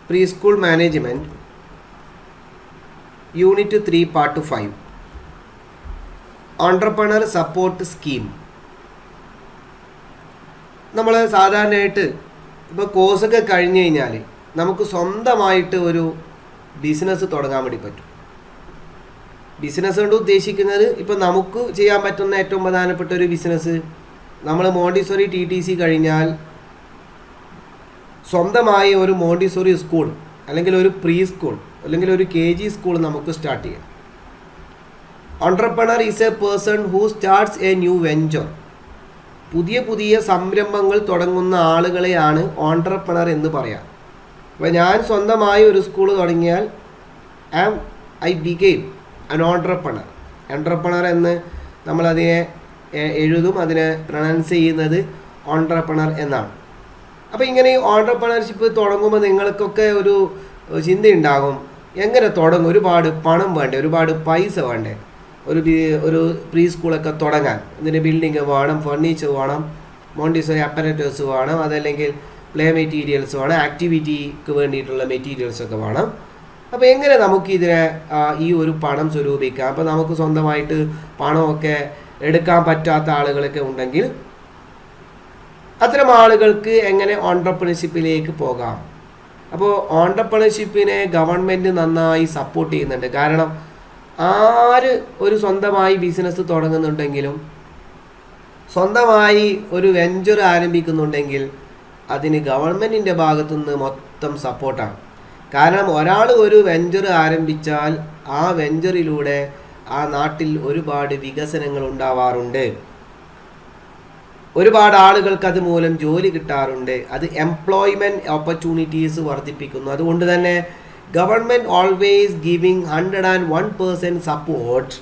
Preschool Management, Unit 3, Part 5. Entrepreneur Support Scheme. നമ്മൾ സാധാരണയായിട്ട് ഇപ്പോൾ കോഴ്സൊക്കെ കഴിഞ്ഞ് കഴിഞ്ഞാൽ നമുക്ക് സ്വന്തമായിട്ട് ഒരു ബിസിനസ് തുടങ്ങാൻ വേണ്ടി പറ്റും. ബിസിനസ് കൊണ്ട് ഉദ്ദേശിക്കുന്നത് ഇപ്പോൾ നമുക്ക് ചെയ്യാൻ പറ്റുന്ന ഏറ്റവും പ്രധാനപ്പെട്ട ഒരു ബിസിനസ്, നമ്മൾ മോണ്ടിസോറി TTC കഴിഞ്ഞാൽ സ്വന്തമായി ഒരു മോണ്ടിസോറി സ്കൂൾ അല്ലെങ്കിൽ ഒരു പ്രീ സ്കൂൾ അല്ലെങ്കിൽ ഒരു KG സ്കൂൾ നമുക്ക് സ്റ്റാർട്ട് ചെയ്യാം. Entrepreneur is A person who starts A new venture. പുതിയ സംരംഭങ്ങൾ തുടങ്ങുന്ന ആളുകളെയാണ് ഓൺട്രപ്രണർ എന്ന് പറയാം. അപ്പോൾ ഞാൻ സ്വന്തമായി ഒരു സ്കൂൾ തുടങ്ങിയാൽ ഐ ബിഗെയിം അൻ ഓൺട്രപ്രണർ. എൻട്രപ്രണർ എന്ന് നമ്മളതിനെ എഴുതും, അതിനെ പ്രൊനൗൺസ് ചെയ്യുന്നത് ഓൺട്രപ്രണർ എന്നാണ്. അപ്പോൾ ഇങ്ങനെ ഈ ഓൺട്രപ്രണർഷിപ്പ് തുടങ്ങുമ്പോൾ നിങ്ങൾക്കൊക്കെ ഒരു ചിന്തയുണ്ടാകും, എങ്ങനെ തുടങ്ങും? ഒരുപാട് പണം വേണ്ടേ, ഒരുപാട് പൈസ വേണ്ടേ ഒരു പ്രീ സ്കൂളൊക്കെ തുടങ്ങാൻ? ഇതിന് ബിൽഡിങ് വേണം, ഫർണിച്ചർ വേണം, മോണ്ടിസോറി അപ്പറേറ്റേഴ്സ് വേണം, അതല്ലെങ്കിൽ പ്ലേ മെറ്റീരിയൽസ് വേണം, ആക്ടിവിറ്റിക്ക് വേണ്ടിയിട്ടുള്ള മെറ്റീരിയൽസൊക്കെ വേണം. അപ്പോൾ എങ്ങനെ നമുക്ക് ഇതിനെ ഈ ഒരു പണം സ്വരൂപിക്കാം? അപ്പോൾ നമുക്ക് സ്വന്തമായിട്ട് പണമൊക്കെ എടുക്കാൻ പറ്റാത്ത ആളുകളൊക്കെ ഉണ്ടെങ്കിൽ അത്തരം ആളുകൾക്ക് എങ്ങനെ ഓൺട്രപ്രണർഷിപ്പിലേക്ക് പോകാം? അപ്പോൾ ഓൺട്രപ്രണർഷിപ്പിനെ ഗവൺമെൻറ് നന്നായി സപ്പോർട്ട് ചെയ്യുന്നുണ്ട്. കാരണം ആര് ഒരു സ്വന്തമായി ബിസിനസ് തുടങ്ങുന്നുണ്ടെങ്കിലും, സ്വന്തമായി ഒരു വെഞ്ചർ ആരംഭിക്കുന്നുണ്ടെങ്കിൽ അതിന് ഗവൺമെൻറ്റിൻ്റെ ഭാഗത്തുനിന്ന് മൊത്തം സപ്പോർട്ടാണ്. കാരണം ഒരാൾ ഒരു വെഞ്ചർ ആരംഭിച്ചാൽ ആ വെഞ്ചറിലൂടെ ആ നാട്ടിൽ ഒരുപാട് വികസനങ്ങൾ ഉണ്ടാവാറുണ്ട്, ഒരുപാട് ആളുകൾക്ക് അതുമൂലം ജോലി കിട്ടാറുണ്ട്, അത് എംപ്ലോയ്മെൻറ്റ് ഓപ്പർച്യൂണിറ്റീസ് വർദ്ധിപ്പിക്കുന്നു. അതുകൊണ്ട് തന്നെ government always giving 101% support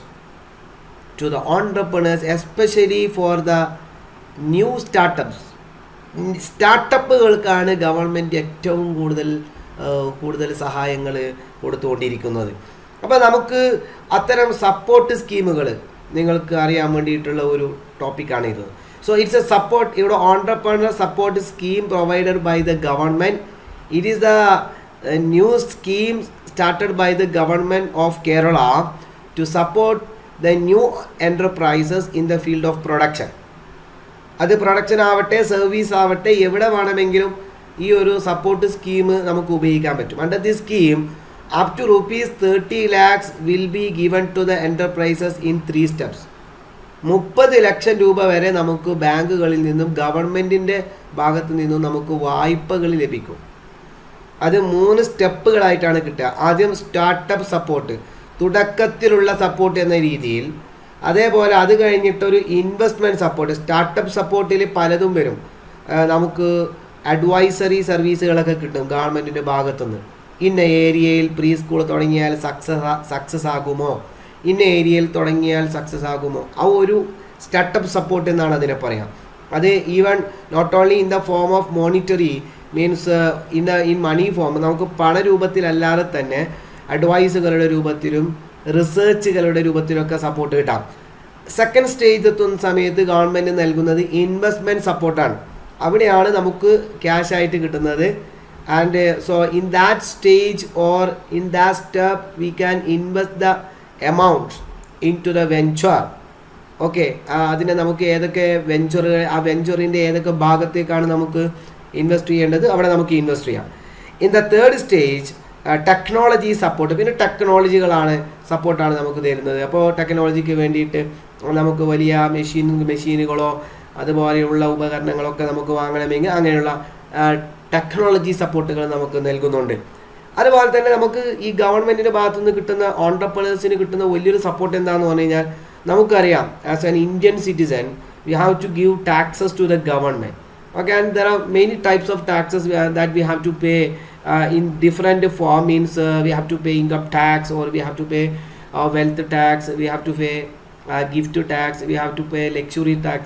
to the entrepreneurs, especially for the new startups. സ്റ്റാർട്ടപ്പുകൾക്കാണ് ഗവൺമെൻറ് ഏറ്റവും കൂടുതൽ സഹായങ്ങൾ കൊടുത്തുകൊണ്ടിരിക്കുന്നത്. അപ്പോൾ നമുക്ക് അത്തരം സപ്പോർട്ട് സ്കീമുകൾ നിങ്ങൾക്ക് അറിയാൻ വേണ്ടിയിട്ടുള്ള ഒരു ടോപ്പിക്കാണിത്. So it's a support, entrepreneur support scheme provided by the government. It is the new scheme started by the government of Kerala to support the new enterprises in the field of production. അത് production ആവട്ടെ, service ആവട്ടെ, എവിടെ വേണമെങ്കിലും ഈ ഒരു support scheme നമുക്ക് ഉപയോഗിക്കാൻ പറ്റും. Under this scheme up to ₹30 lakhs will be given to the enterprises in 3 steps. 30 ലക്ഷം രൂപ വരെ നമുക്ക് ബാങ്കുകളിൽ നിന്നും ഗവൺമെൻറ്റിൻ്റെ ഭാഗത്തു നിന്നും നമുക്ക് വായ്പകൾ ലഭിക്കും. അത് 3 സ്റ്റെപ്പുകളായിട്ടാണ് കിട്ടുക. ആദ്യം സ്റ്റാർട്ടപ്പ് സപ്പോർട്ട്, തുടക്കത്തിലുള്ള സപ്പോർട്ട് എന്ന രീതിയിൽ. അതേപോലെ അത് കഴിഞ്ഞിട്ടൊരു ഇൻവെസ്റ്റ്മെൻറ്റ് സപ്പോർട്ട്. സ്റ്റാർട്ടപ്പ് സപ്പോർട്ടിൽ പലതും വരും. നമുക്ക് അഡ്വൈസറി സർവീസുകളൊക്കെ കിട്ടും ഗവൺമെൻറ്റിൻ്റെ ഭാഗത്തുനിന്ന്. ഇന്ന ഏരിയയിൽ പ്രീ സ്കൂൾ തുടങ്ങിയാൽ സക്സസ് ആകുമോ, ഇന്ന ഏരിയയിൽ തുടങ്ങിയാൽ സക്സസ് ആകുമോ, ആ ഒരു സ്റ്റാർട്ടപ്പ് സപ്പോർട്ട് എന്നാണ് അതിനെ പറയാം. അത് even not only in the form of monetary means in money form, നമുക്ക് പണരൂപത്തിലല്ലാതെ തന്നെ അഡ്വൈസുകളുടെ രൂപത്തിലും റിസർച്ചുകളുടെ രൂപത്തിലൊക്കെ സപ്പോർട്ട് കിട്ടാം. സെക്കൻഡ് സ്റ്റേജ് എത്തുന്ന സമയത്ത് ഗവൺമെൻറ് നൽകുന്നത് ഇൻവെസ്റ്റ്മെൻറ്റ് സപ്പോർട്ടാണ്. അവിടെയാണ് നമുക്ക് ക്യാഷ് ആയിട്ട് കിട്ടുന്നത്. And so in that stage or in that step we can invest the amount into the venture. Okay, അതിനെ നമുക്ക് ഏതൊക്കെ വെഞ്ചറുകൾ, ആ വെഞ്ചറിൻ്റെ ഏതൊക്കെ ഭാഗത്തേക്കാണ് നമുക്ക് ഇൻവെസ്റ്റ് ചെയ്യേണ്ടത്, അവിടെ നമുക്ക് ഇൻവെസ്റ്റ് ചെയ്യാം. In the third stage technology support. പിന്നെ ടെക്നോളജികളാണ് സപ്പോർട്ടാണ് നമുക്ക് തരുന്നത്. അപ്പോൾ ടെക്നോളജിക്ക് വേണ്ടിയിട്ട് നമുക്ക് വലിയ മെഷീനുകളോ അതുപോലെയുള്ള ഉപകരണങ്ങളൊക്കെ നമുക്ക് വാങ്ങണമെങ്കിൽ അങ്ങനെയുള്ള ടെക്നോളജി സപ്പോർട്ടുകൾ നമുക്ക് നൽകുന്നുണ്ട്. അതുപോലെ തന്നെ നമുക്ക് ഈ ഗവൺമെൻറ്റിൻ്റെ ഭാഗത്തുനിന്ന് കിട്ടുന്ന ഓൺട്രപ്രണേഴ്സിന് കിട്ടുന്ന വലിയൊരു സപ്പോർട്ട് എന്താണെന്ന് പറഞ്ഞു കഴിഞ്ഞാൽ, നമുക്കറിയാം as an Indian citizen we have to give taxes to the government. Okay, and there are many types of taxes that we have to pay in different form. Means we have to pay income tax, or we have to pay wealth tax, we have to pay gift tax, we have to pay luxury tax.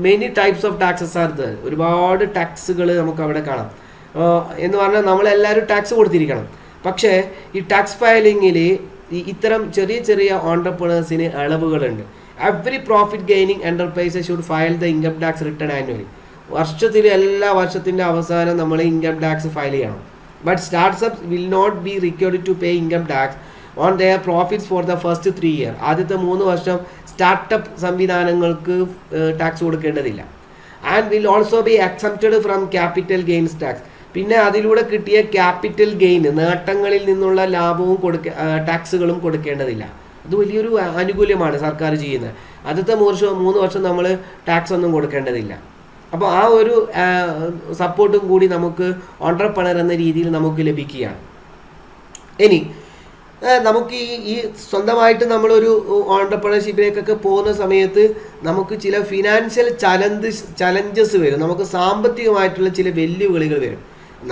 Many types of taxes are there. ഒരുപാട് ടാക്സുകൾ നമുക്ക് അവിടെ കാണാം. എന്ന് പറഞ്ഞാൽ നമ്മളെല്ലാവരും tax കൊടുത്തിരിക്കണം. പക്ഷേ ഈ tax ഫയലിങ്ങിൽ ഇത്തരം ചെറിയ ഓൺട്രപ്രണേഴ്സിന് ഇളവുകളുണ്ട്. Every profit gaining enterprises should file the income tax return annually. എല്ലാ വർഷത്തിൻ്റെ അവസാനം നമ്മൾ ഇൻകം ടാക്സ് ഫയൽ ചെയ്യണം. But startups will not be required to pay income tax on their profits for the first 3 years. ആദ്യത്തെ 3 വർഷം startup സംവിധാനങ്ങൾക്ക് tax കൊടുക്കേണ്ടതില്ല. And will also be exempted from capital gains tax. പിന്നെ അതിലൂടെ കിട്ടിയ capital gain, നേട്ടങ്ങളിൽ നിന്നുള്ള ലാഭവും ടാക്സുകളും കൊടുക്കേണ്ടതില്ല. അത് വലിയൊരു ആനുകൂല്യമാണ് സർക്കാർ ചെയ്യുന്നത്. ആദ്യത്തെ 3 വർഷം നമ്മൾ ടാക്സ് ഒന്നും കൊടുക്കേണ്ടതില്ല. അപ്പോൾ ആ ഒരു സപ്പോർട്ടും കൂടി നമുക്ക് ഓൺട്രപ്രണർ എന്ന രീതിയിൽ നമുക്ക് ലഭിക്കുകയാണ്. ഇനി നമുക്ക് ഈ സ്വന്തമായിട്ട് നമ്മളൊരു ഓൺട്രപ്രണർഷിപ്പിലേക്കൊക്കെ പോകുന്ന സമയത്ത് നമുക്ക് ചില ഫിനാൻഷ്യൽ ചലഞ്ചസ് വരും. നമുക്ക് സാമ്പത്തികമായിട്ടുള്ള ചില വെല്ലുവിളികൾ വരും.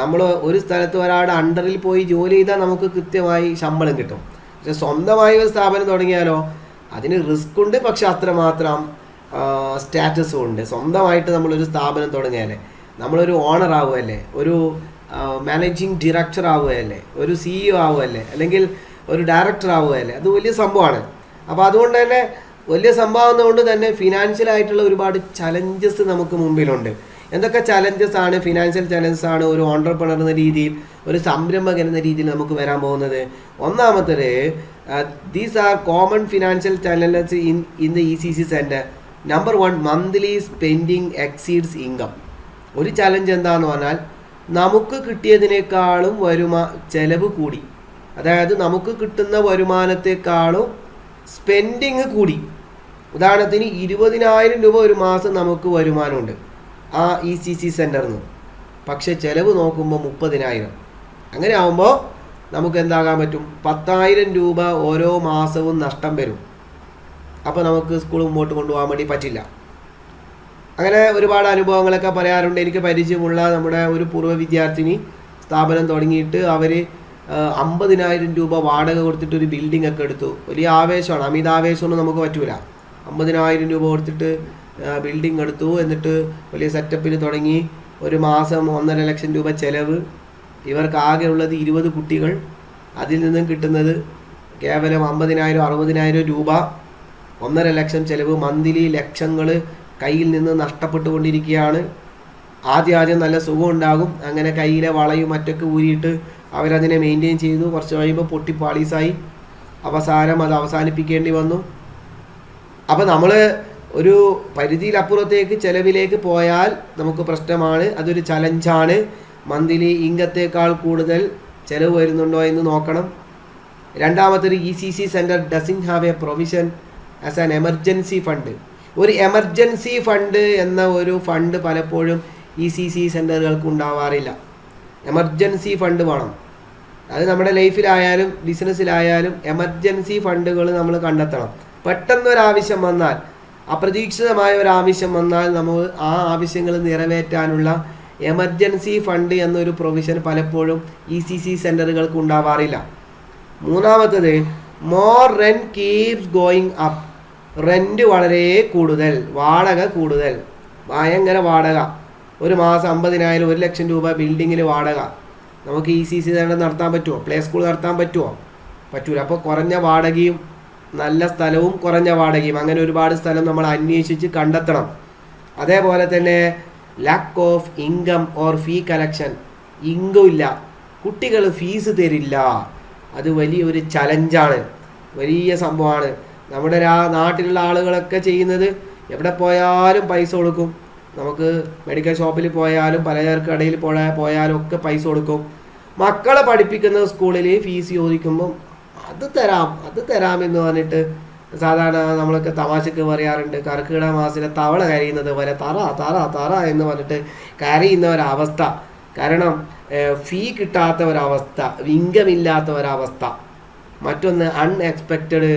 നമ്മൾ ഒരു സ്ഥലത്ത് ഒരാളുടെ അണ്ടറിൽ പോയി ജോലി ചെയ്താൽ നമുക്ക് കൃത്യമായി ശമ്പളം കിട്ടും. പക്ഷെ സ്വന്തമായി ഒരു സ്ഥാപനം തുടങ്ങിയാലോ അതിന് റിസ്ക് ഉണ്ട്, പക്ഷെ അത്രമാത്രം സ്റ്റാറ്റസും ഉണ്ട്. സ്വന്തമായിട്ട് നമ്മളൊരു സ്ഥാപനം തുടങ്ങിയാൽ നമ്മളൊരു ഓണർ ആവുകയല്ലേ, ഒരു മാനേജിങ് ഡയറക്ടർ ആവുകയല്ലേ, ഒരു CEO ആവുകയല്ലേ, അല്ലെങ്കിൽ ഒരു ഡയറക്ടർ ആവുകയല്ലേ, അത് വലിയ സംഭവമാണ്. അപ്പോൾ അതുകൊണ്ട് തന്നെ വലിയ സംഭവമാകുന്നതുകൊണ്ട് തന്നെ ഫിനാൻഷ്യലായിട്ടുള്ള ഒരുപാട് ചലഞ്ചസ് നമുക്ക് മുമ്പിലുണ്ട്. എന്തൊക്കെ ചലഞ്ചസ് ആണ്, ഫിനാൻഷ്യൽ ചലഞ്ചസ് ആണ് ഒരു ഓൺട്രപ്രണർ എന്ന രീതിയിൽ, ഒരു സംരംഭകൻ എന്ന രീതിയിൽ നമുക്ക് വരാൻ പോകുന്നത്? ഒന്നാമത്തേത്, these are common financial challenges in the ECC centre. Number 1, monthly spending exceeds income. ഒരു ചലഞ്ച് എന്താണെന്ന് പറഞ്ഞാൽ നമുക്ക് കിട്ടിയതിനേക്കാളും ചെലവ് കൂടി. അതായത് നമുക്ക് കിട്ടുന്ന വരുമാനത്തെക്കാളും സ്പെൻഡിങ് കൂടി. ഉദാഹരണത്തിന് 20,000 രൂപ ഒരു മാസം നമുക്ക് വരുമാനമുണ്ട് ആ ECC സെൻറ്ററിൽ നിന്ന്. പക്ഷേ ചിലവ് നോക്കുമ്പോൾ 30,000. അങ്ങനെ ആകുമ്പോൾ നമുക്ക് എന്താകാൻ പറ്റും? 10,000 രൂപ ഓരോ മാസവും നഷ്ടം വരും. അപ്പോൾ നമുക്ക് സ്കൂൾ മുമ്പോട്ട് കൊണ്ടുപോകാൻ വേണ്ടി പറ്റില്ല. അങ്ങനെ ഒരുപാട് അനുഭവങ്ങളൊക്കെ പറയാറുണ്ട്. എനിക്ക് പരിചയമുള്ള നമ്മുടെ ഒരു പൂർവ്വ വിദ്യാർത്ഥിനി സ്ഥാപനം തുടങ്ങിയിട്ട് അവർ 50,000 രൂപ വാടക കൊടുത്തിട്ട് ഒരു ബിൽഡിംഗ് ഒക്കെ എടുത്തു. വലിയ ആവേശമാണ്, അമിതാവേശമൊന്നും നമുക്ക് പറ്റൂല. 50,000 രൂപ കൊടുത്തിട്ട് ബിൽഡിംഗ് എടുത്തു, എന്നിട്ട് വലിയ സെറ്റപ്പിൽ തുടങ്ങി. ഒരു മാസം 1.5 ലക്ഷം രൂപ ചിലവ്. ഇവർക്ക് ആകെ ഉള്ളത് 20 കുട്ടികൾ. അതിൽ നിന്നും കിട്ടുന്നത് കേവലം 50,000 60,000 രൂപ. 1.5 ലക്ഷം ചിലവ്. മന്ത്ലി ലക്ഷങ്ങൾ കയ്യിൽ നിന്ന് നഷ്ടപ്പെട്ടുകൊണ്ടിരിക്കുകയാണ്. ആദ്യം നല്ല സുഖം ഉണ്ടാകും. അങ്ങനെ കയ്യിലെ വളയും മറ്റൊക്കെ ഊരിയിട്ട് അവരതിനെ മെയിൻറ്റെയിൻ ചെയ്തു. കുറച്ച് കഴിയുമ്പോൾ പൊട്ടിപ്പാളീസായി. അവസാനം അത് അവസാനിപ്പിക്കേണ്ടി വന്നു. അപ്പോൾ നമ്മൾ ഒരു പരിധിയിലപ്പുറത്തേക്ക് ചിലവിലേക്ക് പോയാൽ നമുക്ക് പ്രശ്നമാണ്. അതൊരു ചലഞ്ചാണ്. മന്ത്ലി ഇൻകത്തേക്കാൾ കൂടുതൽ ചിലവ് വരുന്നുണ്ടോ എന്ന് നോക്കണം. രണ്ടാമത്തൊരു ECC centre doesn't have A provision as an emergency fund. ഒരു എമർജൻസി ഫണ്ട് എന്ന ഒരു ഫണ്ട് പലപ്പോഴും ECC സെൻറ്ററുകൾക്ക് ഉണ്ടാവാറില്ല. എമർജൻസി ഫണ്ട് വേണം. അത് നമ്മുടെ ലൈഫിലായാലും ബിസിനസ്സിലായാലും എമർജൻസി ഫണ്ടുകൾ നമ്മൾ കണ്ടെത്തണം. പെട്ടെന്നൊരാവശ്യം വന്നാൽ, അപ്രതീക്ഷിതമായ ഒരാവശ്യം വന്നാൽ നമ്മൾ ആ ആവശ്യങ്ങൾ നിറവേറ്റാനുള്ള എമർജൻസി ഫണ്ട് എന്നൊരു പ്രൊവിഷൻ പലപ്പോഴും ECC സെൻറ്ററുകൾക്ക് ഉണ്ടാവാറില്ല. മൂന്നാമത്തത്, more rent keeps going up. Rent വളരെ കൂടുതൽ, വാടക കൂടുതൽ, ഭയങ്കര വാടക. ഒരു മാസം 50,000 1 ലക്ഷം രൂപ ബിൽഡിങ്ങിൽ വാടക. നമുക്ക് ECC സെൻറ്റർ നടത്താൻ പറ്റുമോ? പ്ലേ സ്കൂൾ നടത്താൻ പറ്റുമോ? പറ്റൂല. അപ്പോൾ കുറഞ്ഞ വാടകയും നല്ല സ്ഥലവും കുറഞ്ഞ വാടകയും, അങ്ങനെ ഒരുപാട് സ്ഥലം നമ്മൾ അന്വേഷിച്ച് കണ്ടെത്തണം. അതേപോലെ തന്നെ lack of income or fee collection. Income ഇല്ല, കുട്ടികൾ ഫീസ് തരില്ല. അത് വലിയൊരു ചലഞ്ചാണ്, വലിയ സംഭവമാണ്. നമ്മുടെ നാട്ടിലുള്ള ആളുകളൊക്കെ ചെയ്യുന്നത്, എവിടെ പോയാലും പൈസ കൊടുക്കും. നമുക്ക് മെഡിക്കൽ ഷോപ്പിൽ പോയാലും പലചരക്ക് കടയിൽ പോയാലും ഒക്കെ പൈസ കൊടുക്കും. മക്കളെ പഠിപ്പിക്കുന്ന സ്കൂളിൽ ഫീസ് ചോദിക്കുമ്പം അത് തരാം എന്ന് പറഞ്ഞിട്ട് സാധാരണ നമ്മളൊക്കെ തമാശക്ക് പറയാറുണ്ട്, കർക്കിടക മാസത്തിലെ തവള കരയുന്നത് പോലെ തറ എന്ന് പറഞ്ഞിട്ട് കരയുന്ന ഒരവസ്ഥ. കാരണം ഫീ കിട്ടാത്ത ഒരവസ്ഥ, ഇൻകം ഇല്ലാത്ത ഒരവസ്ഥ. മറ്റൊന്ന് അൺഎക്സ്പെക്റ്റഡ്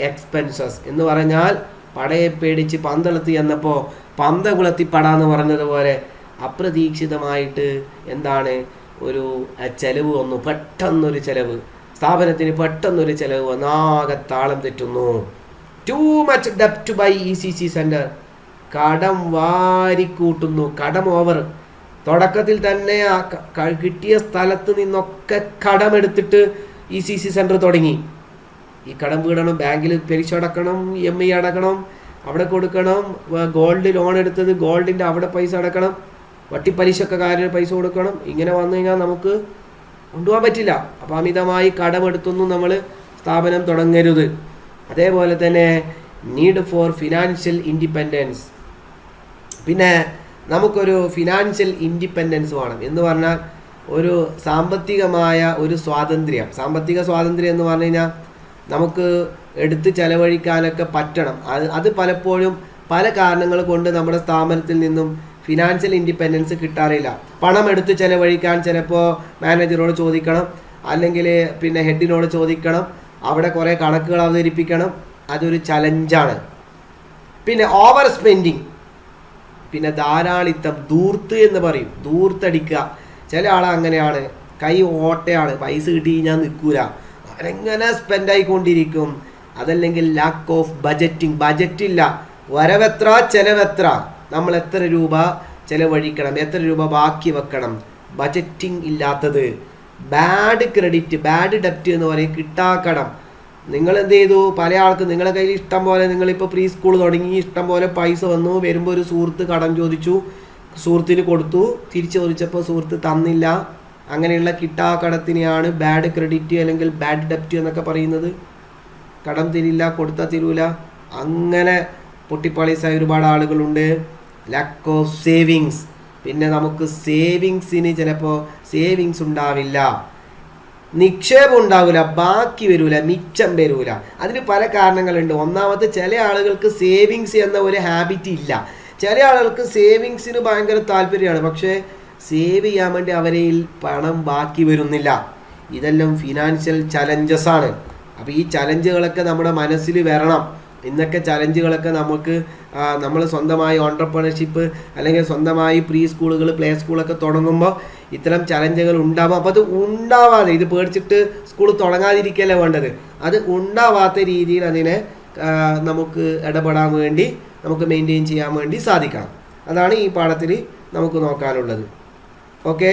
എക്സ്പെൻസസ് എന്ന് പറഞ്ഞാൽ പടയെ പേടിച്ച് പന്തളത്തി എന്നപ്പോൾ പന്തകുളത്തി പടാന്ന് പറഞ്ഞതുപോലെ അപ്രതീക്ഷിതമായിട്ട് എന്താണ് ഒരു ചെലവ് വന്നു. പെട്ടെന്നൊരു ചെലവ്, സ്ഥാപനത്തിന് പെട്ടെന്നൊരു ചെലവ് വന്നാകെ താളം തെറ്റുന്നു. ടു മച്ച് ഡെപ്റ്റ് ബൈ ECC സെൻറ്റർ. കടം വാരിക്കൂട്ടുന്നു, കടം ഓവർ. തുടക്കത്തിൽ തന്നെ കിട്ടിയ സ്ഥലത്ത് നിന്നൊക്കെ കടമെടുത്തിട്ട് ECC സെൻറ്റർ തുടങ്ങി. ഈ കടം വീടണം, ബാങ്കിൽ പലിശ അടക്കണം, EMI അടക്കണം, അവിടെ കൊടുക്കണം. ഗോൾഡ് ലോൺ എടുത്തത് ഗോൾഡിൻ്റെ അവിടെ പൈസ അടക്കണം, വട്ടിപ്പലിശക്കാരന് പൈസ കൊടുക്കണം. ഇങ്ങനെ വന്നു കഴിഞ്ഞാൽ നമുക്ക് കൊണ്ടുപോകാൻ പറ്റില്ല. അപ്പോൾ അമിതമായി കടമെടുത്തൊന്നും നമ്മൾ സ്ഥാപനം തുടങ്ങരുത്. അതേപോലെ തന്നെ നീഡ് ഫോർ ഫിനാൻഷ്യൽ ഇൻഡിപെൻഡൻസ്. പിന്നെ നമുക്കൊരു ഫിനാൻഷ്യൽ ഇൻഡിപെൻഡൻസ് വേണം എന്ന് പറഞ്ഞാൽ ഒരു സാമ്പത്തികമായ ഒരു സ്വാതന്ത്ര്യം. സാമ്പത്തിക സ്വാതന്ത്ര്യം എന്ന് പറഞ്ഞു കഴിഞ്ഞാൽ നമുക്ക് എടുത്ത് ചെലവഴിക്കാനൊക്കെ പറ്റണം. അത് പലപ്പോഴും പല കാരണങ്ങൾ കൊണ്ട് നമ്മുടെ സ്ഥാപനത്തിൽ നിന്നും ഫിനാൻഷ്യൽ ഇൻഡിപെൻഡൻസ് കിട്ടാറില്ല. പണം എടുത്ത് ചെലവഴിക്കാൻ ചിലപ്പോൾ മാനേജറോട് ചോദിക്കണം, അല്ലെങ്കിൽ പിന്നെ ഹെഡിനോട് ചോദിക്കണം, അവിടെ കുറേ കണക്കുകൾ അവതരിപ്പിക്കണം. അതൊരു ചലഞ്ചാണ്. പിന്നെ ഓവർ സ്പെൻഡിങ്, പിന്നെ ധാരാളിത്തം, ധൂർത്ത് എന്ന് പറയും, ധൂർത്തടിക്കുക. ചില ആൾ അങ്ങനെയാണ്, കൈ ഓട്ടയാണ്, പൈസ കിട്ടി ഞാൻ നിൽക്കൂല, അവരെങ്ങനെ സ്പെൻഡായിക്കൊണ്ടിരിക്കും. അതല്ലെങ്കിൽ ലാക്ക് ഓഫ് ബജറ്റിംഗ്, ബജറ്റില്ല, വരവെത്ര ചെലവെത്ര, നമ്മൾ എത്ര രൂപ ചെലവഴിക്കണം, എത്ര രൂപ ബാക്കി വെക്കണം, ബജറ്റിംഗ് ഇല്ലാത്തത്. ബാഡ് ക്രെഡിറ്റ്, ബാഡ് ഡെപ്റ്റ് എന്ന് പറയും, കിട്ടാക്കടം. നിങ്ങൾ എന്ത് ചെയ്തു, പല ആൾക്ക് നിങ്ങളുടെ കയ്യിൽ ഇഷ്ടം പോലെ, നിങ്ങളിപ്പോൾ പ്രീ സ്കൂൾ തുടങ്ങി, ഇഷ്ടം പോലെ പൈസ വന്നു, വരുമ്പോൾ ഒരു സുഹൃത്ത് കടം ചോദിച്ചു, സുഹൃത്തിന് കൊടുത്തു, തിരിച്ചു ചോദിച്ചപ്പോൾ സുഹൃത്ത് തന്നില്ല. അങ്ങനെയുള്ള കിട്ടാക്കടത്തിനെയാണ് ബാഡ് ക്രെഡിറ്റ് അല്ലെങ്കിൽ ബാഡ് ഡെപ്റ്റ് എന്നൊക്കെ പറയുന്നത്. കടം തരില്ല, കൊടുത്താൽ തരൂല, അങ്ങനെ പൊട്ടിപ്പാളീസായ ഒരുപാട് ആളുകളുണ്ട്. ലാക്ക് ഓഫ് സേവിങ്സ്, പിന്നെ നമുക്ക് സേവിങ്സിന് ചിലപ്പോൾ സേവിങ്സ് ഉണ്ടാവില്ല, നിക്ഷേപം ഉണ്ടാവില്ല, ബാക്കി വരൂല, മിച്ചം വരൂല. അതിന് പല കാരണങ്ങളുണ്ട്. ഒന്നാമത്തെ, ചില ആളുകൾക്ക് സേവിങ്സ് എന്ന ഒരു ഹാബിറ്റ് ഇല്ല. ചില ആളുകൾക്ക് സേവിങ്സിന് ഭയങ്കര താല്പര്യമാണ്, പക്ഷേ സേവ് ചെയ്യാൻ വേണ്ടി അവരിൽ പണം ബാക്കി വരുന്നില്ല. ഇതെല്ലാം ഫിനാൻഷ്യൽ ചലഞ്ചസ് ആണ്. അപ്പോൾ ഈ ചലഞ്ചുകളൊക്കെ നമ്മുടെ മനസ്സിൽ വരണം. ഇന്നൊക്കെ ചലഞ്ചുകളൊക്കെ നമുക്ക് നമ്മൾ സ്വന്തമായി ഓൺട്രപ്രണർഷിപ്പ് അല്ലെങ്കിൽ സ്വന്തമായി പ്രീ സ്കൂളുകൾ, പ്ലേ സ്കൂളൊക്കെ തുടങ്ങുമ്പോൾ ഇത്തരം ചലഞ്ചുകൾ ഉണ്ടാവും. അപ്പോൾ അത് ഉണ്ടാവാതെ, ഇത് പേടിച്ചിട്ട് സ്കൂൾ തുടങ്ങാതിരിക്കുകയല്ല വേണ്ടത്, അത് ഉണ്ടാവാത്ത രീതിയിൽ അതിനെ നമുക്ക് ഇടപെടാൻ വേണ്ടി, നമുക്ക് മെയിൻറ്റെയിൻ ചെയ്യാൻ വേണ്ടി സാധിക്കണം. അതാണ് ഈ പാഠത്തിൽ നമുക്ക് നോക്കാനുള്ളത്. Okay,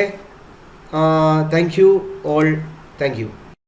thank you all, thank U.